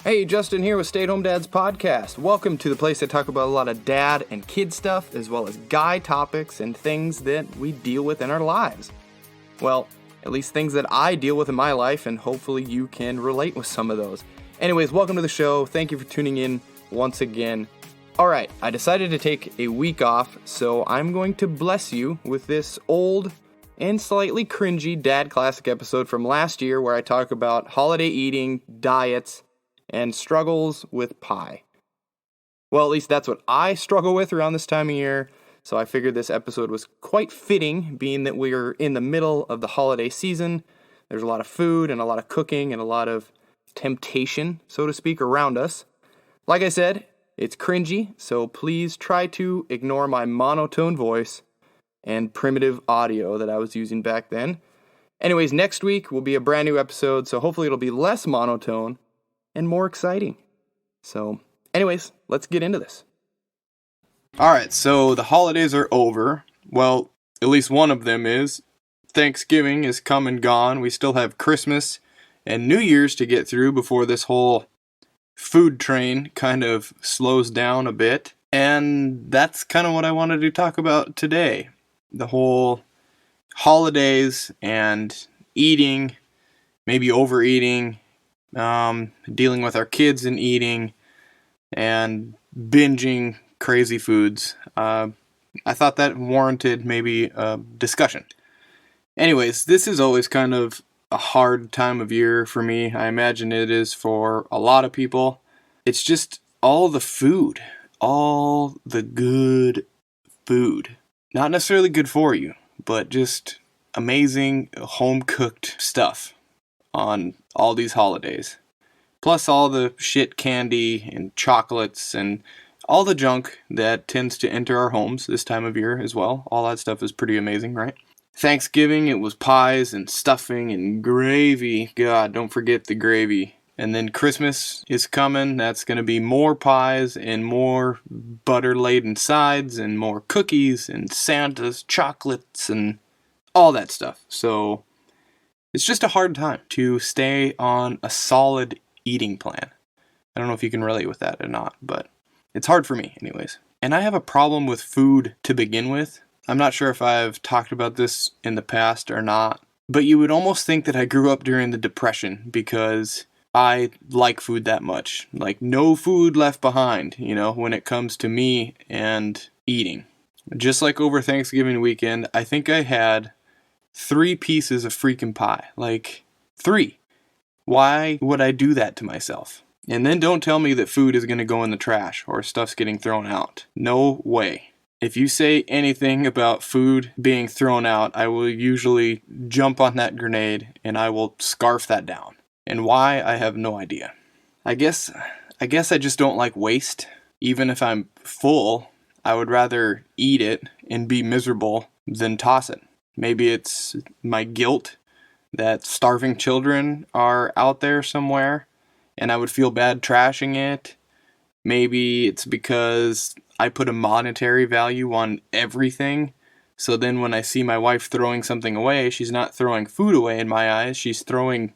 Hey, Justin here with Stay at Home Dads Podcast. Welcome to the place I talk about a lot of dad and kid stuff, as well as guy topics and things that we deal with in our lives. Well, at least things that I deal with in my life, and hopefully you can relate with some of those. Anyways, welcome to the show. Thank you for tuning in once again. Alright, I decided to take a week off, so I'm going to bless you with this old and slightly cringy dad classic episode from last year where I talk about holiday eating, diets, and struggles with pie. Well, at least that's what I struggle with around this time of year, so I figured this episode was quite fitting, being that we're in the middle of the holiday season. There's a lot of food and a lot of cooking and a lot of temptation, so to speak, around us. Like I said, it's cringy, so please try to ignore my monotone voice and primitive audio that I was using back then. Anyways, next week will be a brand new episode, so hopefully it'll be less monotone and more exciting. So, anyways, let's get into this. Alright, so the holidays are over. Well, at least one of them is. Thanksgiving is come and gone. We still have Christmas and New Year's to get through before this whole food train kind of slows down a bit. And that's kind of what I wanted to talk about today. The whole holidays and eating, maybe overeating, dealing with our kids and eating, and binging crazy foods. I thought that warranted maybe a discussion. Anyways, this is always kind of a hard time of year for me. I imagine it is for a lot of people. It's just all the food, all the good food. Not necessarily good for you, but just amazing home-cooked stuff on all these holidays. Plus all the shit candy and chocolates and all the junk that tends to enter our homes this time of year as well. All that stuff is pretty amazing, right? Thanksgiving, it was pies and stuffing and gravy. God, don't forget the gravy. And then Christmas is coming. That's going to be more pies and more butter-laden sides and more cookies and Santa's chocolates and all that stuff. So it's just a hard time to stay on a solid eating plan. I don't know if you can relate with that or not, but it's hard for me anyways. And I have a problem with food to begin with. I'm not sure if I've talked about this in the past or not, but you would almost think that I grew up during the Depression because I like food that much. Like, no food left behind, when it comes to me and eating. Just like over Thanksgiving weekend, I think I had 3 pieces of freaking pie. Like, 3. Why would I do that to myself? And then don't tell me that food is going to go in the trash or stuff's getting thrown out. No way. If you say anything about food being thrown out, I will usually jump on that grenade and I will scarf that down. And why, I have no idea. I guess I just don't like waste. Even if I'm full, I would rather eat it and be miserable than toss it. Maybe it's my guilt that starving children are out there somewhere and I would feel bad trashing it. Maybe it's because I put a monetary value on everything. So then when I see my wife throwing something away, she's not throwing food away in my eyes. She's throwing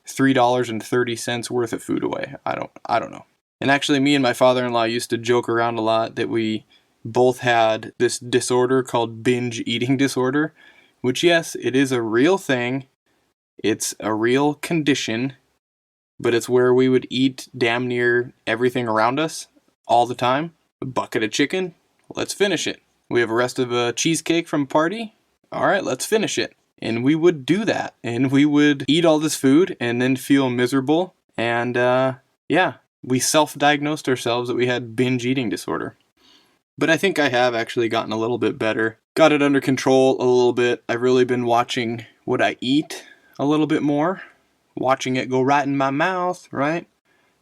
$3.30 worth of food away. I don't know. And actually, me and my father-in-law used to joke around a lot that we both had this disorder called binge eating disorder, which, yes, it is a real thing. It's a real condition, but it's where we would eat damn near everything around us all the time. A bucket of chicken, let's finish it. We have a rest of a cheesecake from a party, all right, let's finish it. And we would do that, and we would eat all this food and then feel miserable, and we self-diagnosed ourselves that we had binge eating disorder. But I think I have actually gotten a little bit better. Got it under control a little bit. I've really been watching what I eat a little bit more. Watching it go right in my mouth, right?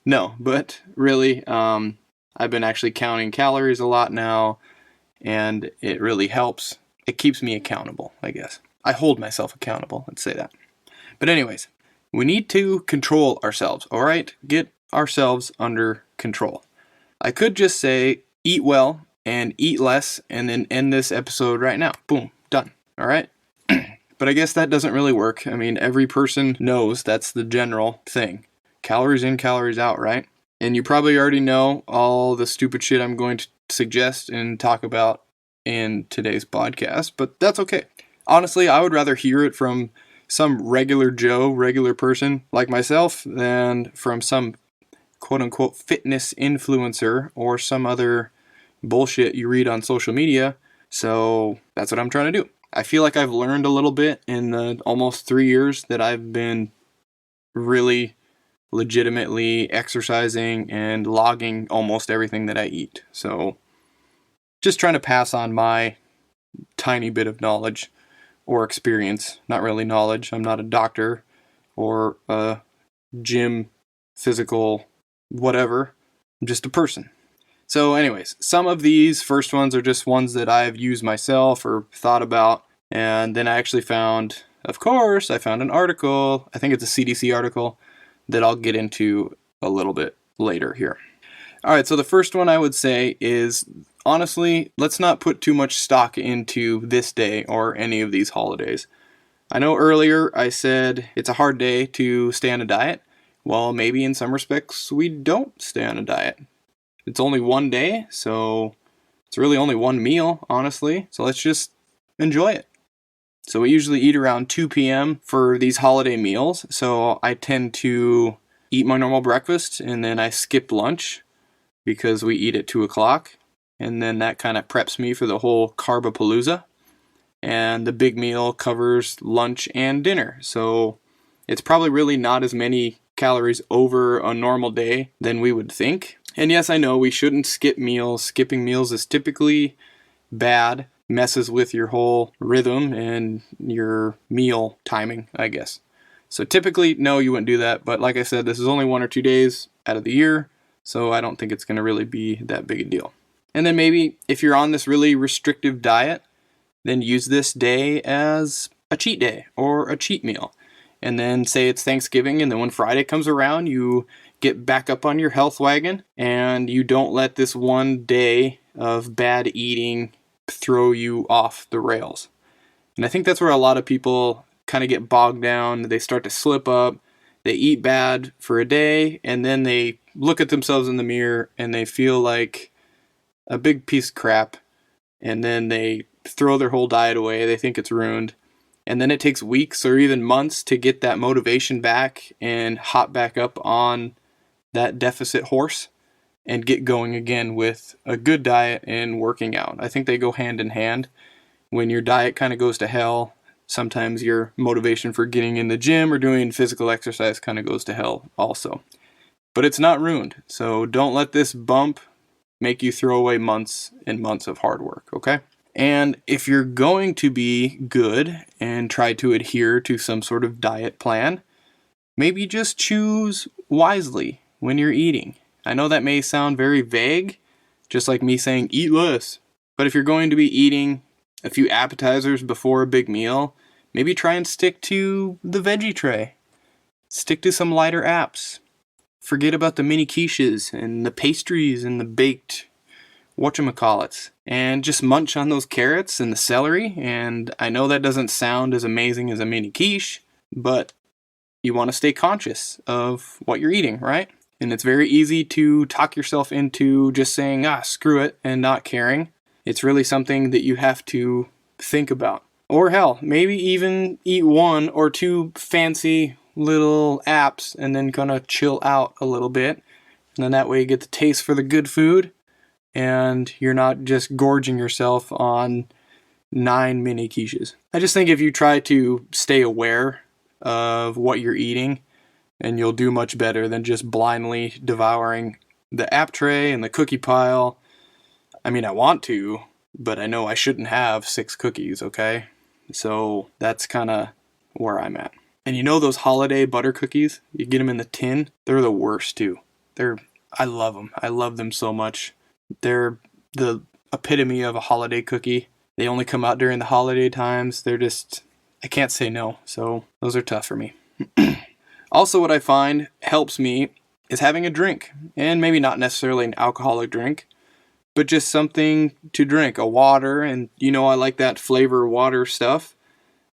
No, but really, I've been actually counting calories a lot now, and it really helps. It keeps me accountable, I guess. I hold myself accountable, let's say that. But anyways, we need to control ourselves, all right? Get ourselves under control. I could just say, eat well and eat less, and then end this episode right now. Boom, done, all right? But I guess that doesn't really work. I mean, every person knows that's the general thing. calories in, calories out, right? And you probably already know all the stupid shit I'm going to suggest and talk about in today's podcast, but that's okay. Honestly, I would rather hear it from some regular Joe, regular person like myself, than from some quote-unquote fitness influencer or some other bullshit you read on social media. So that's what I'm trying to do. I feel like I've learned a little bit in the almost 3 years that I've been really legitimately exercising and logging almost everything that I eat. So just trying to pass on my tiny bit of knowledge or experience. Not really knowledge. I'm not a doctor or a gym physical whatever. I'm just a person. So anyways, some of these first ones are just ones that I've used myself or thought about. And then I actually found, of course, I found an article. I think it's a CDC article that I'll get into a little bit later here. All right, so the first one I would say is, honestly, let's not put too much stock into this day or any of these holidays. I know earlier I said it's a hard day to stay on a diet. Well, maybe in some respects we don't stay on a diet. It's only one day, so it's really only one meal, honestly. So let's just enjoy it. So we usually eat around 2 p.m. for these holiday meals. So I tend to eat my normal breakfast and then I skip lunch because we eat at 2 o'clock. And then that kind of preps me for the whole Carbapalooza. And the big meal covers lunch and dinner. So it's probably really not as many calories over a normal day than we would think. And yes, I know we shouldn't skip meals. Skipping meals is typically bad. Messes with your whole rhythm and your meal timing, I guess. So typically, no, you wouldn't do that. But like I said, this is only 1 or 2 days out of the year. So I don't think it's going to really be that big a deal. And then maybe if you're on this really restrictive diet, then use this day as a cheat day or a cheat meal. And then say it's Thanksgiving, and then when Friday comes around, you get back up on your health wagon and you don't let this one day of bad eating throw you off the rails. And I think that's where a lot of people kind of get bogged down. They start to slip up, they eat bad for a day, and then they look at themselves in the mirror and they feel like a big piece of crap, and then they throw their whole diet away. They think it's ruined. And then it takes weeks or even months to get that motivation back and hop back up on that deficit horse and get going again with a good diet and working out. I think they go hand in hand. When your diet kind of goes to hell, sometimes your motivation for getting in the gym or doing physical exercise kind of goes to hell also. But it's not ruined. So don't let this bump make you throw away months and months of hard work, okay? And if you're going to be good and try to adhere to some sort of diet plan, maybe just choose wisely when you're eating. I know that may sound very vague, just like me saying eat less. But if you're going to be eating a few appetizers before a big meal, maybe try and stick to the veggie tray. Stick to some lighter apps. Forget about the mini quiches and the pastries and the baked whatchamacallits, and just munch on those carrots and the celery. And I know that doesn't sound as amazing as a mini quiche, but you want to stay conscious of what you're eating, right? And it's very easy to talk yourself into just saying, screw it, and not caring. It's really something that you have to think about. Or hell, maybe even eat 1 or 2 fancy little apps and then kind of chill out a little bit. And then that way you get the taste for the good food and you're not just gorging yourself on 9 mini quiches. I just think if you try to stay aware of what you're eating, and you'll do much better than just blindly devouring the app tray and the cookie pile. I mean, I want to, but I know I shouldn't have 6 cookies, okay? So that's kind of where I'm at. And you know those holiday butter cookies? You get them in the tin? They're the worst too. I love them. I love them so much. They're the epitome of a holiday cookie. They only come out during the holiday times. I can't say no. So those are tough for me. Also, what I find helps me is having a drink, and maybe not necessarily an alcoholic drink, but just something to drink, a water. And I like that flavor water stuff.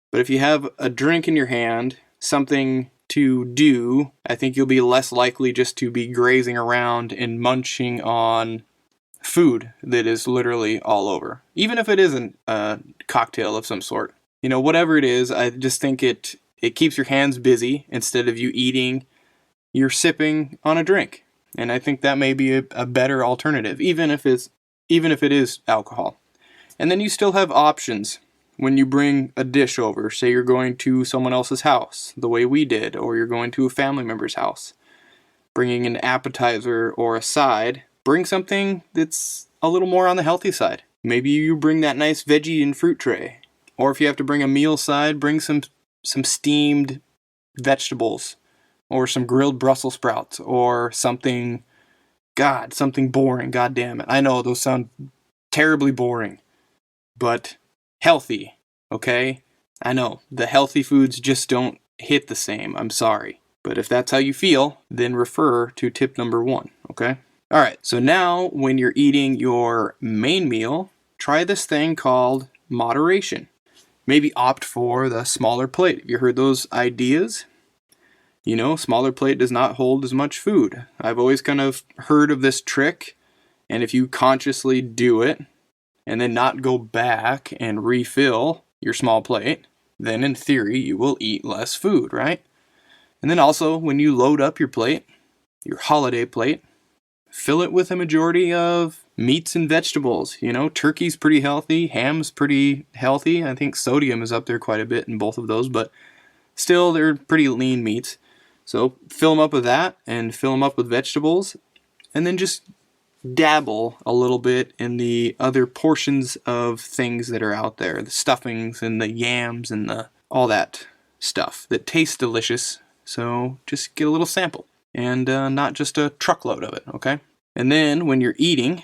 But if you have a drink in your hand, something to do, I think you'll be less likely just to be grazing around and munching on food that is literally all over. Even if it isn't a cocktail of some sort. Whatever it is, I just think it keeps your hands busy. Instead of you eating, you're sipping on a drink. And I think that may be a better alternative, even if it is alcohol. And then you still have options when you bring a dish over. Say you're going to someone else's house, the way we did, or you're going to a family member's house. Bringing an appetizer or a side, bring something that's a little more on the healthy side. Maybe you bring that nice veggie and fruit tray. Or if you have to bring a meal side, bring some steamed vegetables. Or some grilled Brussels sprouts. Or something boring, god damn it. I know those sound terribly boring. But healthy, okay? I know, the healthy foods just don't hit the same, I'm sorry. But if that's how you feel, then refer to tip number 1, okay? Alright, so now when you're eating your main meal, try this thing called moderation. Maybe opt for the smaller plate. Have you heard those ideas? Smaller plate does not hold as much food. I've always kind of heard of this trick, and if you consciously do it, and then not go back and refill your small plate, then in theory you will eat less food, right? And then also, when you load up your plate, your holiday plate, fill it with a majority of meats and vegetables. Turkey's pretty healthy, ham's pretty healthy. I think sodium is up there quite a bit in both of those, but still they're pretty lean meats. So fill them up with that and fill them up with vegetables, and then just dabble a little bit in the other portions of things that are out there, the stuffings and the yams and all that stuff that tastes delicious. So just get a little sample and not just a truckload of it, okay? And then when you're eating,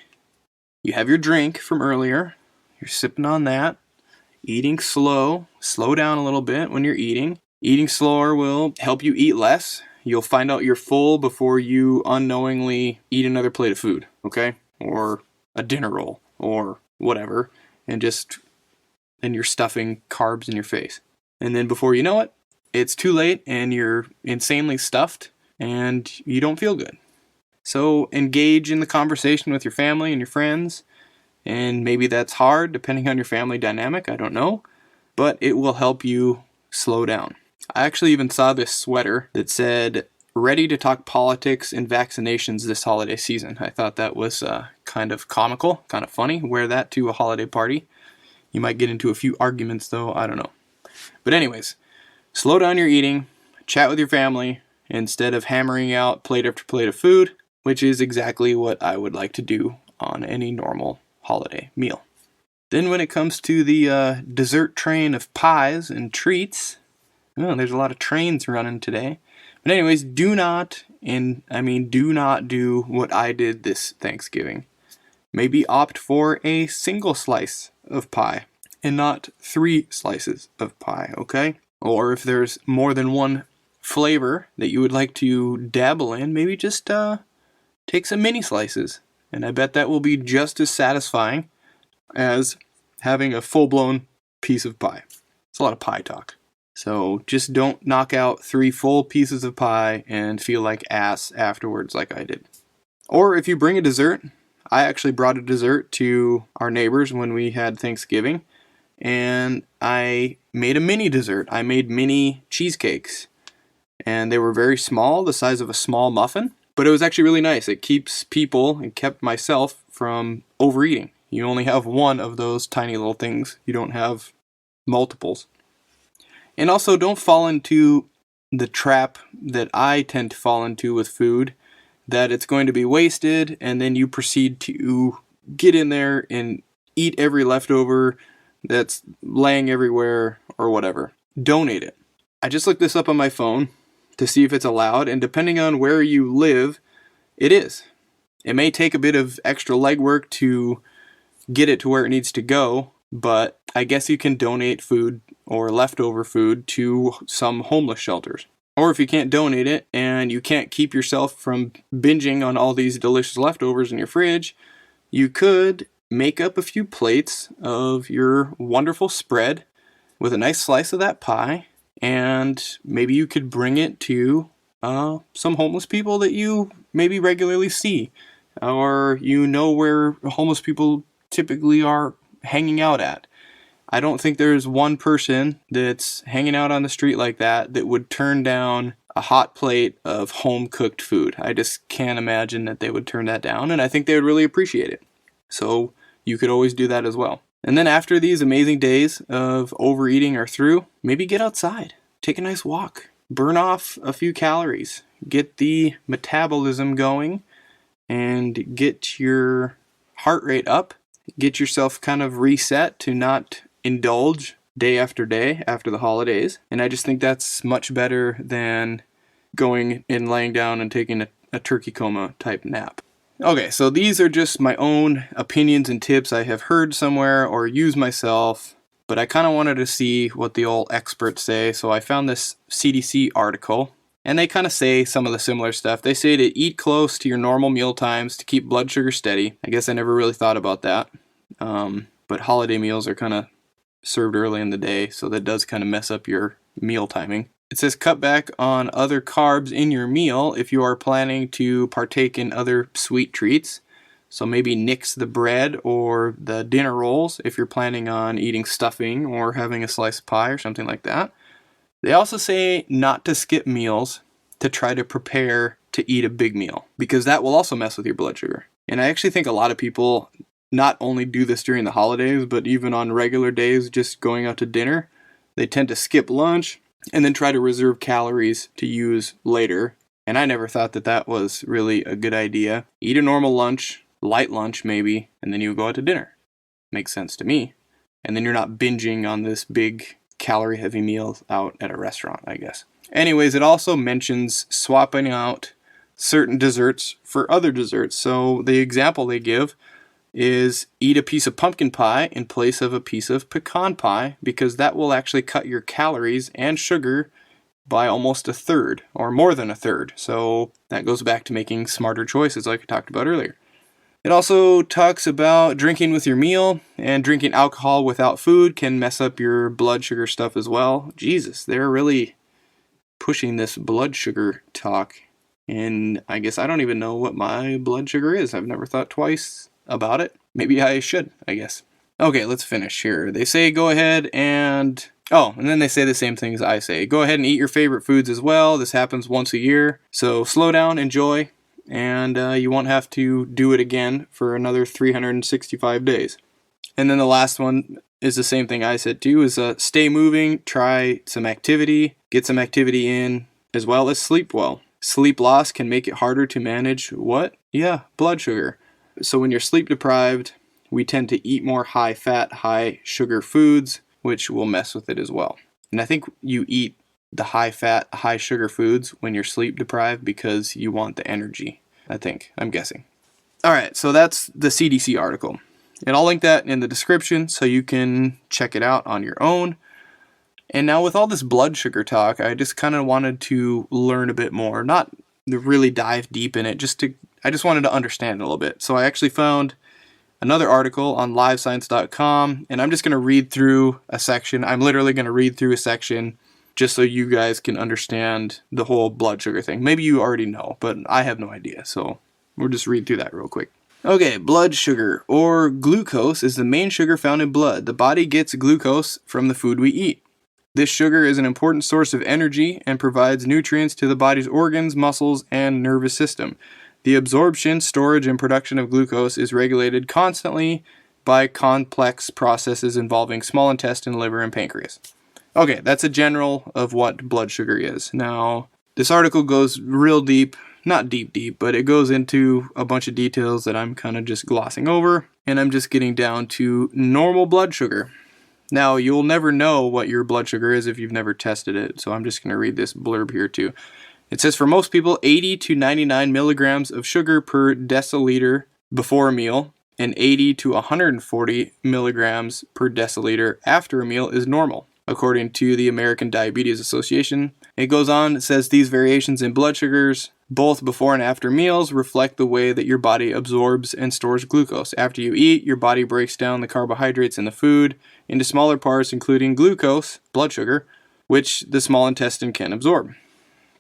you have your drink from earlier, you're sipping on that, eating slow down a little bit when you're eating. Eating slower will help you eat less. You'll find out you're full before you unknowingly eat another plate of food, okay? Or a dinner roll, or whatever, and you're stuffing carbs in your face. And then before you know it, it's too late and you're insanely stuffed and you don't feel good. So engage in the conversation with your family and your friends, and maybe that's hard depending on your family dynamic, I don't know, but it will help you slow down. I actually even saw this sweater that said, "Ready to talk politics and vaccinations this holiday season." I thought that was kind of comical, kind of funny. Wear that to a holiday party. You might get into a few arguments though, I don't know. But anyways, slow down your eating, chat with your family, instead of hammering out plate after plate of food, which is exactly what I would like to do on any normal holiday meal. Then when it comes to the dessert train of pies and treats, there's a lot of trains running today. But anyways, do not do what I did this Thanksgiving. Maybe opt for a single slice of pie and not 3 slices of pie, okay? Or if there's more than one flavor that you would like to dabble in, maybe just take some mini slices. And I bet that will be just as satisfying as having a full-blown piece of pie. It's a lot of pie talk. So just don't knock out 3 full pieces of pie and feel like ass afterwards like I did. Or if you bring a dessert, I actually brought a dessert to our neighbors when we had Thanksgiving, and I made a mini dessert. I made mini cheesecakes, and they were very small, the size of a small muffin, but it was actually really nice. It keeps people and kept myself from overeating. You only have one of those tiny little things. You don't have multiples. And also, don't fall into the trap that I tend to fall into with food, that it's going to be wasted, and then you proceed to get in there and eat every leftover that's laying everywhere or whatever. Donate it. I just looked this up on my phone to see if it's allowed, and depending on where you live, it is. It may take a bit of extra legwork to get it to where it needs to go, but I guess you can donate food or leftover food to some homeless shelters. Or if you can't donate it and you can't keep yourself from binging on all these delicious leftovers in your fridge, you could make up a few plates of your wonderful spread with a nice slice of that pie and maybe you could bring it to some homeless people that you maybe regularly see, or you know where homeless people typically are hanging out at. I don't think there's one person that's hanging out on the street like that would turn down a hot plate of home-cooked food. I just can't imagine that they would turn that down, and I think they would really appreciate it. So you could always do that as well. And then after these amazing days of overeating are through, maybe get outside, take a nice walk, burn off a few calories, get the metabolism going, and get your heart rate up, get yourself kind of reset to not indulge day after day after the holidays. And I just think that's much better than going and laying down and taking a turkey coma type nap. Okay, so these are just my own opinions and tips I have heard somewhere or used myself, but I kind of wanted to see what the old experts say. So I found this CDC article, and they kind of say some of the similar stuff. They say to eat close to your normal meal times to keep blood sugar steady. I guess I never really thought about that, but holiday meals are kind of served early in the day, so that does kind of mess up your meal timing. It says cut back on other carbs in your meal if you are planning to partake in other sweet treats. So maybe nix the bread or the dinner rolls if you're planning on eating stuffing or having a slice of pie or something like that. They also say not to skip meals to try to prepare to eat a big meal, because that will also mess with your blood sugar. And I actually think a lot of people not only do this during the holidays, but even on regular days, just going out to dinner, they tend to skip lunch and then try to reserve calories to use later. And I never thought that that was really a good idea. Eat a normal lunch, light lunch maybe, and then you go out to dinner. Makes sense to me. And then you're not binging on this big calorie heavy meal out at a restaurant, I guess. Anyways, it also mentions swapping out certain desserts for other desserts. So the example they give is eat a piece of pumpkin pie in place of a piece of pecan pie, because that will actually cut your calories and sugar by almost a third or more than a third. So that goes back to making smarter choices like I talked about earlier. It also talks about drinking with your meal, and drinking alcohol without food can mess up your blood sugar stuff as well. Jesus, they're really pushing this blood sugar talk. And I guess I don't even know what my blood sugar is. I've never thought twice about it. Maybe I should, I guess. Okay, let's finish here. They say go ahead and... and then they say the same thing as I say. Go ahead and eat your favorite foods as well. This happens once a year. So slow down, enjoy, and you won't have to do it again for another 365 days. And then the last one is the same thing I said too, is stay moving, try some activity, get some activity in, as well as sleep well. Sleep loss can make it harder to manage what? Yeah, blood sugar. So when you're sleep deprived, we tend to eat more high fat, high sugar foods, which will mess with it as well. And I think you eat the high fat, high sugar foods when you're sleep deprived because you want the energy, I'm guessing. All right, so that's the CDC article. And I'll link that in the description so you can check it out on your own. And now with all this blood sugar talk, I just kind of wanted to learn a bit more, not to really dive deep in it, I just wanted to understand it a little bit. So I actually found another article on livescience.com, and I'm just going to read through a section. I'm literally going to read through a section just so you guys can understand the whole blood sugar thing. Maybe you already know, but I have no idea. So we'll just read through that real quick. Okay, blood sugar, or glucose, is the main sugar found in blood. The body gets glucose from the food we eat. This sugar is an important source of energy and provides nutrients to the body's organs, muscles, and nervous system. The absorption, storage, and production of glucose is regulated constantly by complex processes involving small intestine, liver, and pancreas. Okay, that's a general of what blood sugar is. Now, this article goes real deep, not deep, but it goes into a bunch of details that I'm kind of just glossing over, and I'm just getting down to normal blood sugar. Now, you'll never know what your blood sugar is if you've never tested it, so I'm just going to read this blurb here too. It says for most people, 80 to 99 milligrams of sugar per deciliter before a meal, and 80 to 140 milligrams per deciliter after a meal is normal, according to the American Diabetes Association. It goes on, it says these variations in blood sugars, both before and after meals, reflect the way that your body absorbs and stores glucose. After you eat, your body breaks down the carbohydrates in the food into smaller parts, including glucose, blood sugar, which the small intestine can absorb.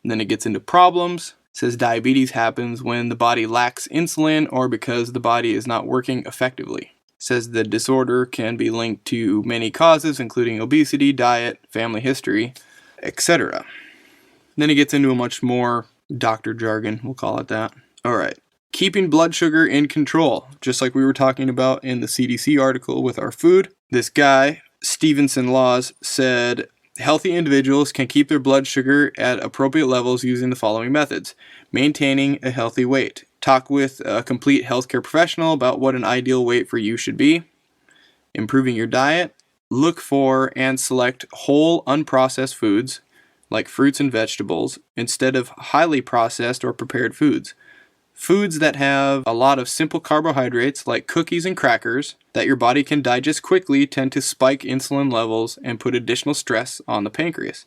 And then it gets into problems. It says diabetes happens when the body lacks insulin or because the body is not working effectively. It says the disorder can be linked to many causes, including obesity, diet, family history, etc. Then it gets into a much more doctor jargon, we'll call it that. All right. Keeping blood sugar in control, just like we were talking about in the CDC article with our food. This guy, Stevenson Laws, said healthy individuals can keep their blood sugar at appropriate levels using the following methods. Maintaining a healthy weight. Talk with a complete healthcare professional about what an ideal weight for you should be. Improving your diet. Look for and select whole, unprocessed foods, like fruits and vegetables, instead of highly processed or prepared foods. Foods that have a lot of simple carbohydrates, like cookies and crackers, that your body can digest quickly, tend to spike insulin levels and put additional stress on the pancreas.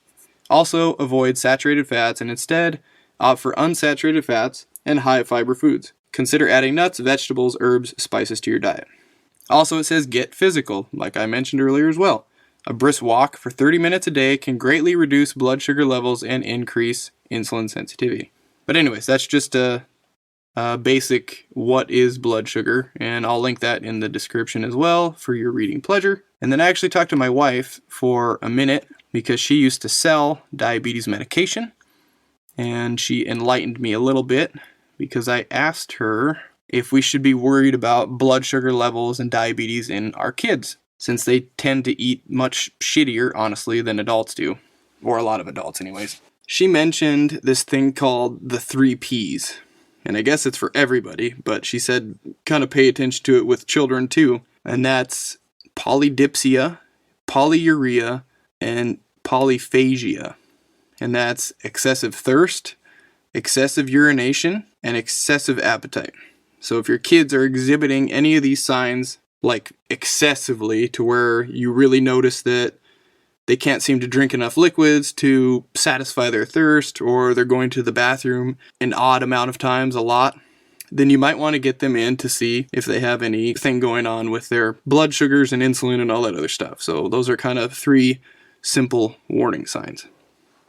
Also, avoid saturated fats and instead opt for unsaturated fats and high fiber foods. Consider adding nuts, vegetables, herbs, spices to your diet. Also, it says get physical, like I mentioned earlier as well. A brisk walk for 30 minutes a day can greatly reduce blood sugar levels and increase insulin sensitivity. But anyways, that's just a basic what is blood sugar, and I'll link that in the description as well for your reading pleasure. And then I actually talked to my wife for a minute because she used to sell diabetes medication, and she enlightened me a little bit because I asked her if we should be worried about blood sugar levels and diabetes in our kids, since they tend to eat much shittier, honestly, than adults do, or a lot of adults anyways. She mentioned this thing called the 3 Ps. And I guess it's for everybody, but she said kind of pay attention to it with children too. And that's polydipsia, polyuria, and polyphagia. And that's excessive thirst, excessive urination, and excessive appetite. So if your kids are exhibiting any of these signs, like excessively to where you really notice that they can't seem to drink enough liquids to satisfy their thirst, or they're going to the bathroom an odd amount of times, a lot, then you might want to get them in to see if they have anything going on with their blood sugars and insulin and all that other stuff. So those are kind of 3 simple warning signs.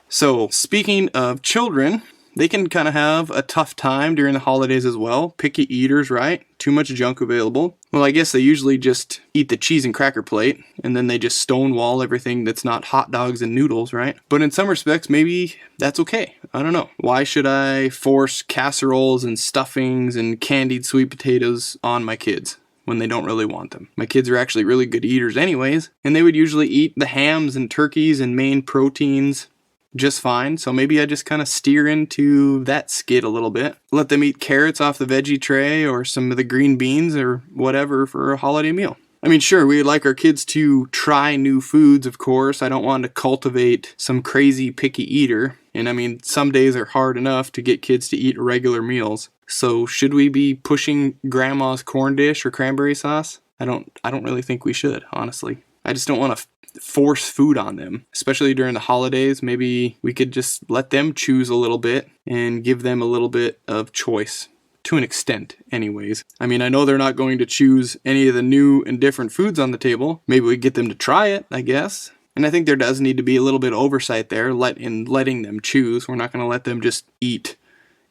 So speaking of children, they can kind of have a tough time during the holidays as well. Picky eaters, right? Too much junk available. Well, I guess they usually just eat the cheese and cracker plate, and then they just stonewall everything that's not hot dogs and noodles, right? But in some respects, maybe that's okay. I don't know. Why should I force casseroles and stuffings and candied sweet potatoes on my kids when they don't really want them? My kids are actually really good eaters anyways, and they would usually eat the hams and turkeys and main proteins just fine. So maybe I just kind of steer into that skid a little bit. Let them eat carrots off the veggie tray or some of the green beans or whatever for a holiday meal. I mean, sure, we'd like our kids to try new foods, of course. I don't want to cultivate some crazy picky eater. And I mean, some days are hard enough to get kids to eat regular meals. So should we be pushing grandma's corn dish or cranberry sauce? I don't really think we should, honestly. I just don't want to force food on them, especially during the holidays. Maybe we could just let them choose a little bit and give them a little bit of choice, to an extent anyways. I mean, I know they're not going to choose any of the new and different foods on the table. Maybe we get them to try it, I guess. And I think there does need to be a little bit of oversight there in letting them choose. We're not going to let them just eat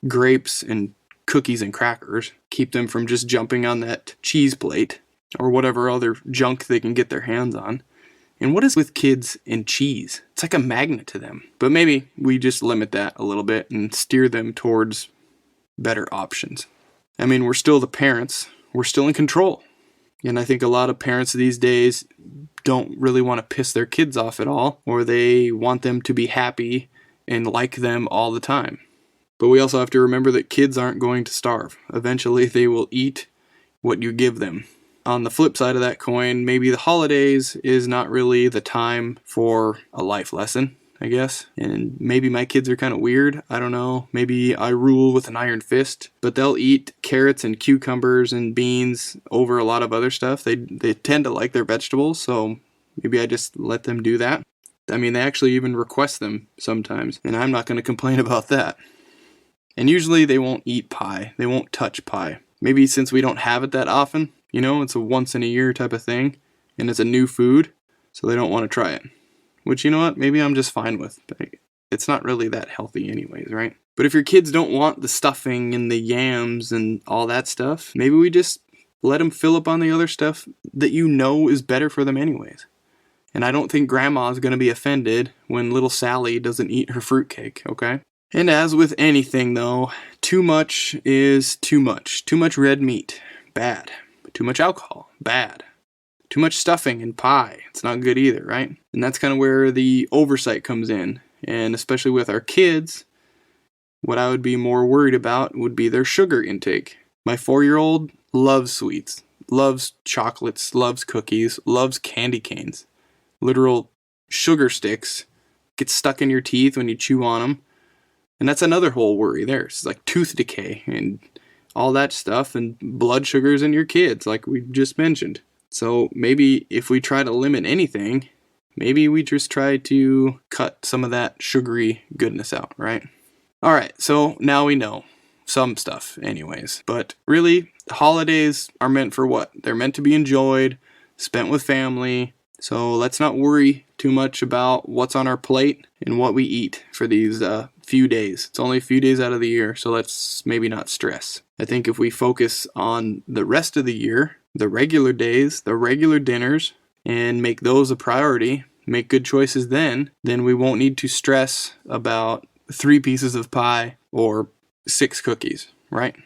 grapes and cookies and crackers. Keep them from just jumping on that cheese plate or whatever other junk they can get their hands on. And what is with kids and cheese? It's like a magnet to them. But maybe we just limit that a little bit and steer them towards better options. I mean, we're still the parents. We're still in control. And I think a lot of parents these days don't really want to piss their kids off at all, or they want them to be happy and like them all the time. But we also have to remember that kids aren't going to starve. Eventually, they will eat what you give them. On the flip side of that coin, maybe the holidays is not really the time for a life lesson, I guess. And maybe my kids are kind of weird. I don't know. Maybe I rule with an iron fist. But they'll eat carrots and cucumbers and beans over a lot of other stuff. They tend to like their vegetables, so maybe I just let them do that. I mean, they actually even request them sometimes, and I'm not going to complain about that. And usually they won't eat pie. They won't touch pie. Maybe since we don't have it that often, it's a once in a year type of thing, and it's a new food, so they don't want to try it. which, you know what, maybe I'm just fine with. But it's not really that healthy anyways, right? But if your kids don't want the stuffing and the yams and all that stuff, maybe we just let them fill up on the other stuff that you know is better for them anyways. And I don't think grandma's going to be offended when little Sally doesn't eat her fruitcake, okay? And as with anything though, too much is too much. Too much red meat, bad. Too much alcohol, bad. Too much stuffing and pie, it's not good either, right? And that's kind of where the oversight comes in. And especially with our kids, what I would be more worried about would be their sugar intake. My 4-year-old loves sweets, loves chocolates, loves cookies, loves candy canes. Literal sugar sticks get stuck in your teeth when you chew on them. And that's another whole worry there. It's like tooth decay and all that stuff, and blood sugars in your kids, like we just mentioned. So maybe if we try to limit anything, maybe we just try to cut some of that sugary goodness out, right? All right, so now we know some stuff anyways. But really, holidays are meant for what? They're meant to be enjoyed, spent with family. So let's not worry too much about what's on our plate and what we eat for these few days. It's only a few days out of the year, so let's maybe not stress. I think if we focus on the rest of the year, the regular days, the regular dinners, and make those a priority, make good choices then we won't need to stress about 3 pieces of pie or 6 cookies, right?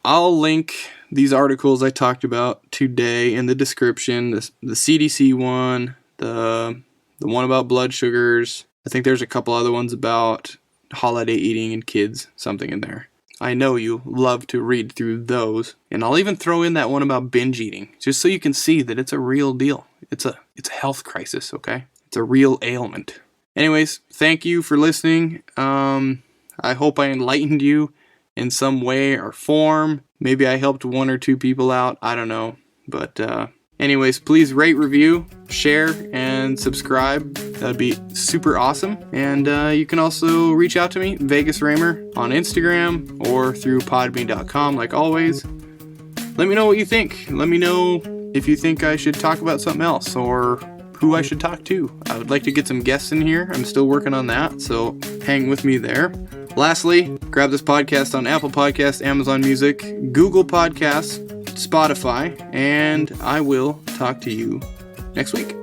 I'll link these articles I talked about today in the description, the CDC one, the one about blood sugars. I think there's a couple other ones about holiday eating and kids, something in there. I know you love to read through those. And I'll even throw in that one about binge eating, just so you can see that it's a real deal. It's a health crisis, okay? It's a real ailment. Anyways, thank you for listening. I hope I enlightened you in some way or form. Maybe I helped 1 or 2 people out. I don't know. But anyways, please rate, review, share, and subscribe. That'd be super awesome. And you can also reach out to me, Vegas Raymer, on Instagram or through podbean.com like always. Let me know what you think. Let me know if you think I should talk about something else or who I should talk to. I would like to get some guests in here. I'm still working on that, so hang with me there. Lastly, grab this podcast on Apple Podcasts, Amazon Music, Google Podcasts, Spotify, and I will talk to you next week.